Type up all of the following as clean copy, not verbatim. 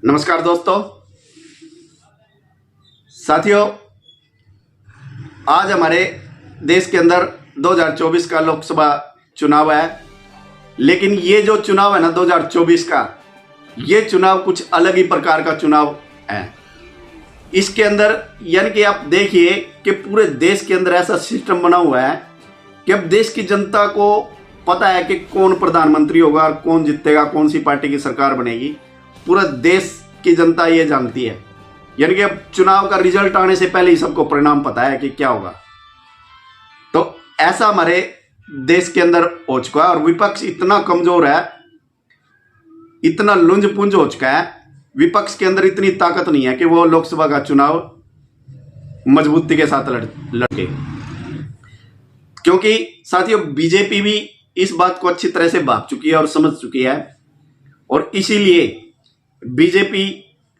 नमस्कार दोस्तों, साथियों, आज हमारे देश के अंदर 2024 का लोकसभा चुनाव है। लेकिन ये जो चुनाव है ना 2024 का, ये चुनाव कुछ अलग ही प्रकार का चुनाव है। इसके अंदर यानी कि आप देखिए कि पूरे देश के अंदर ऐसा सिस्टम बना हुआ है कि अब देश की जनता को पता है कि कौन प्रधानमंत्री होगा और कौन जीतेगा, कौन सी पार्टी की सरकार बनेगी। पूरा देश की जनता ये जानती है, यानी कि अब चुनाव का रिजल्ट आने से पहले ही सबको परिणाम पता है कि क्या होगा। तो ऐसा हमारे देश के अंदर हो चुका है और विपक्ष इतना कमजोर है, इतना लुंज पुंज हो चुका है। विपक्ष के अंदर इतनी ताकत नहीं है कि वो लोकसभा का चुनाव मजबूती के साथ लड़के। क्योंकि साथियों, बीजेपी भी इस बात को अच्छी तरह से भांप चुकी है और समझ चुकी है, और इसीलिए बीजेपी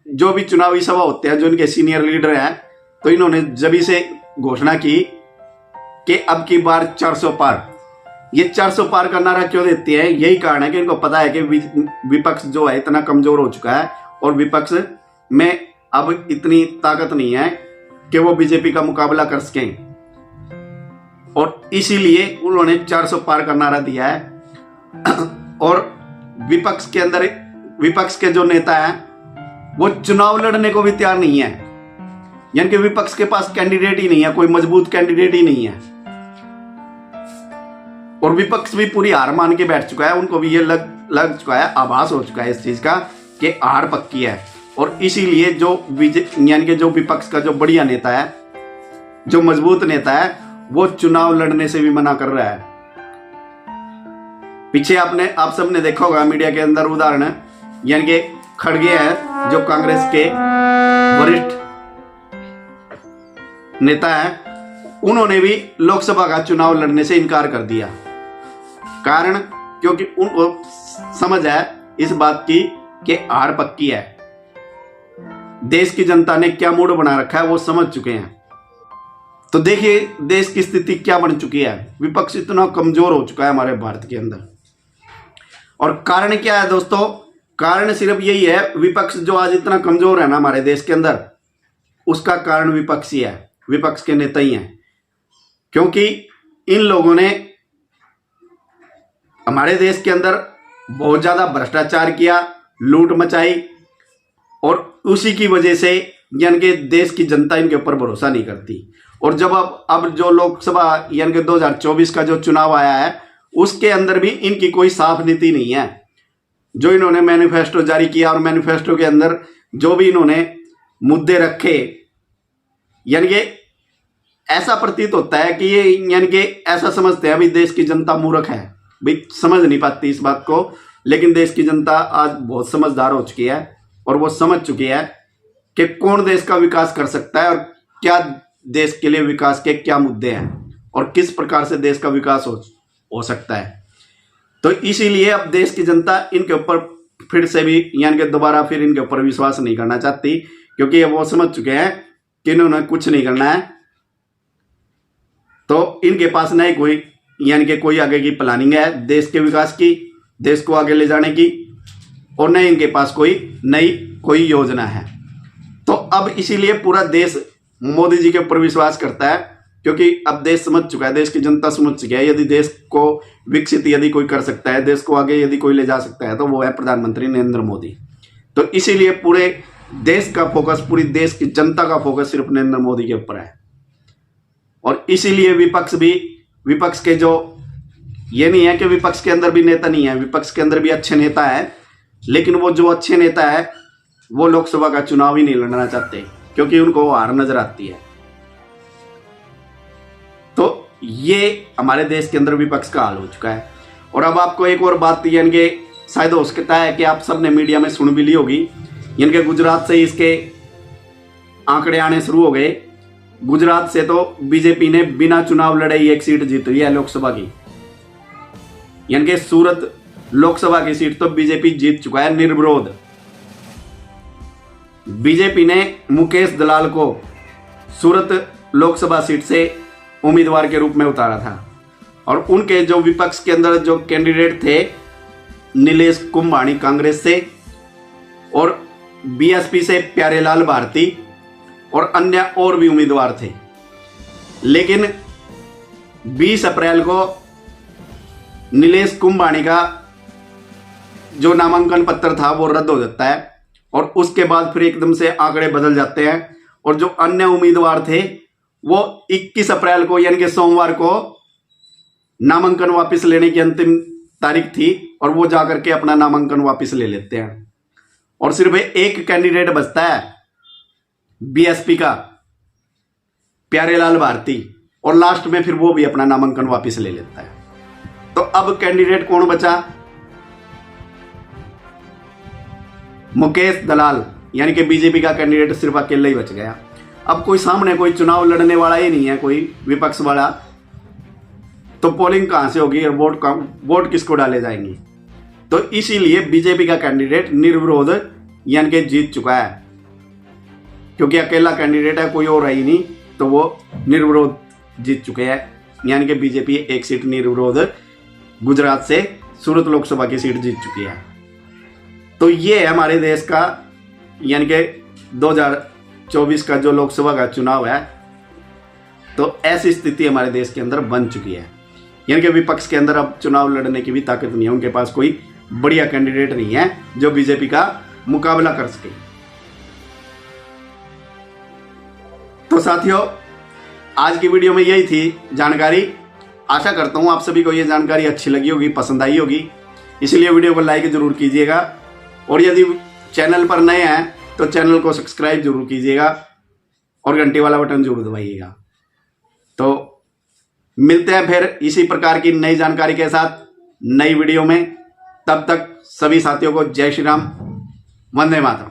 जो भी चुनावी सभा होते हैं, जो इनके सीनियर लीडर हैं, तो इन्होंने जब से घोषणा की कि अब की बार 400 पार। ये 400 पार का नारा क्यों देती है? यही कारण है कि इनको पता है कि विपक्ष जो है इतना कमजोर हो चुका है और विपक्ष में अब इतनी ताकत नहीं है कि वो बीजेपी का मुकाबला कर सकें, और इसीलिए उन्होंने 400 पार का नारा दिया है। और विपक्ष के अंदर विपक्ष के जो नेता हैं वो चुनाव लड़ने को भी तैयार नहीं है, यानी कि विपक्ष के पास कैंडिडेट ही नहीं है, कोई मजबूत कैंडिडेट ही नहीं है। और विपक्ष भी पूरी हार मान के बैठ चुका है, उनको भी ये लग चुका है, आभास हो चुका है इस चीज का कि हार पक्की है। और इसीलिए जो यानी कि जो विपक्ष का जो बढ़िया नेता है, जो मजबूत नेता है, वो चुनाव लड़ने से भी मना कर रहा है। पीछे आप सबने देखा होगा मीडिया के अंदर उदाहरण, यानी कि खड़गे हैं जो कांग्रेस के वरिष्ठ नेता हैं, उन्होंने भी लोकसभा का चुनाव लड़ने से इनकार कर दिया। कारण क्योंकि उनको समझ है इस बात की कि हार पक्की है। देश की जनता ने क्या मूड बना रखा है वो समझ चुके हैं। तो देखिए देश की स्थिति क्या बन चुकी है। विपक्ष इतना कमजोर हो चुका है हमारे भारत के अंदर। और कारण क्या है दोस्तों? कारण सिर्फ यही है, विपक्ष जो आज इतना कमजोर है ना हमारे देश के अंदर, उसका कारण विपक्ष ही है, विपक्ष के नेता ही हैं। क्योंकि इन लोगों ने हमारे देश के अंदर बहुत ज्यादा भ्रष्टाचार किया, लूट मचाई, और उसी की वजह से यानी कि देश की जनता इनके ऊपर भरोसा नहीं करती। और जब अब जो लोकसभा यानी कि 2024 का जो चुनाव आया है, उसके अंदर भी इनकी कोई साफ नीति नहीं है। जो इन्होंने मैनिफेस्टो जारी किया और मैनिफेस्टो के अंदर जो भी इन्होंने मुद्दे रखे, यानी कि ऐसा प्रतीत होता है कि ये यानी कि ऐसा समझते हैं अभी देश की जनता मूर्ख है, भाई समझ नहीं पाती इस बात को। लेकिन देश की जनता आज बहुत समझदार हो चुकी है और वो समझ चुकी है कि कौन देश का विकास कर सकता है और क्या देश के लिए विकास के क्या मुद्दे हैं और किस प्रकार से देश का विकास हो सकता है। तो इसीलिए अब देश की जनता इनके ऊपर फिर से भी यानी कि दोबारा फिर इनके ऊपर विश्वास नहीं करना चाहती, क्योंकि वो समझ चुके हैं कि इन्होंने कुछ नहीं करना है। तो इनके पास नहीं कोई यानी कि कोई आगे की प्लानिंग है देश के विकास की, देश को आगे ले जाने की, और न इनके पास कोई योजना है। तो अब इसीलिए पूरा देश मोदी जी के ऊपर विश्वास करता है, क्योंकि अब देश समझ चुका है, देश की जनता समझ चुकी है, यदि देश को विकसित यदि कोई कर सकता है, देश को आगे यदि कोई ले जा सकता है, तो वो है प्रधानमंत्री नरेंद्र मोदी। तो इसीलिए पूरे देश का फोकस, पूरी देश की जनता का फोकस सिर्फ नरेंद्र मोदी के ऊपर है। और इसीलिए विपक्ष के जो ये नहीं है कि विपक्ष के अंदर भी नेता नहीं है, विपक्ष के अंदर भी अच्छे नेता है, लेकिन वो जो अच्छे नेता है वो लोकसभा का चुनाव ही नहीं लड़ना चाहते, क्योंकि उनको हार नजर आती है। तो ये हमारे देश के अंदर विपक्ष का हाल हो चुका है। और अब आपको एक और बात यानी कि शायद हो सकता है कि आप सबने मीडिया में सुन भी ली होगी, यानी कि गुजरात से इसके आंकड़े आने शुरू हो गए। गुजरात से तो बीजेपी ने बिना चुनाव लड़े ही एक सीट जीत ली है लोकसभा की, यानी कि सूरत लोकसभा की सीट तो बीजेपी जीत चुका है निर्विरोध। बीजेपी ने मुकेश दलाल को सूरत लोकसभा सीट से उम्मीदवार के रूप में उतारा था, और उनके जो विपक्ष के अंदर जो कैंडिडेट थे नीलेश कुंभानी कांग्रेस से, और बीएसपी से प्यारेलाल भारती और अन्य और भी उम्मीदवार थे। लेकिन 20 अप्रैल को नीलेश कुंभानी का जो नामांकन पत्र था वो रद्द हो जाता है और उसके बाद फिर एकदम से आंकड़े बदल जाते हैं और जो अन्य उम्मीदवार थे वो 21 अप्रैल को यानी कि सोमवार को नामांकन वापस लेने की अंतिम तारीख थी और वो जाकर के अपना नामांकन वापस ले लेते हैं और सिर्फ एक कैंडिडेट बचता है बीएसपी का, प्यारेलाल भारती, और लास्ट में फिर वो भी अपना नामांकन वापस ले लेता है। तो अब कैंडिडेट कौन बचा? मुकेश दलाल यानी कि बीजेपी का कैंडिडेट सिर्फ अकेला ही बच गया। अब कोई सामने कोई चुनाव लड़ने वाला ही नहीं है, कोई विपक्ष वाला, तो पोलिंग कहां से होगी और वोट किसको डाले जाएंगे? तो इसीलिए बीजेपी का कैंडिडेट निर्विरोध यानी कि जीत चुका है, क्योंकि अकेला कैंडिडेट है, कोई और है ही नहीं, तो वो निर्विरोध जीत चुके हैं। यानी कि बीजेपी एक सीट निर्विरोध गुजरात से सूरत लोकसभा की सीट जीत चुकी है। तो ये है हमारे देश का यानी कि 2024 का जो लोकसभा का चुनाव है। तो ऐसी स्थिति हमारे देश के अंदर बन चुकी है, यानी कि विपक्ष के अंदर अब चुनाव लड़ने की भी ताकत नहीं है, उनके पास कोई बढ़िया कैंडिडेट नहीं है जो बीजेपी का मुकाबला कर सके। तो साथियों, आज की वीडियो में यही थी जानकारी। आशा करता हूं आप सभी को ये जानकारी अच्छी लगी होगी, पसंद आई होगी, इसलिए वीडियो को लाइक जरूर कीजिएगा और यदि चैनल पर नए हैं तो चैनल को सब्सक्राइब जरूर कीजिएगा और घंटी वाला बटन जरूर दबाइएगा। तो मिलते हैं फिर इसी प्रकार की नई जानकारी के साथ नई वीडियो में। तब तक सभी साथियों को जय श्री राम, वंदे मातरम।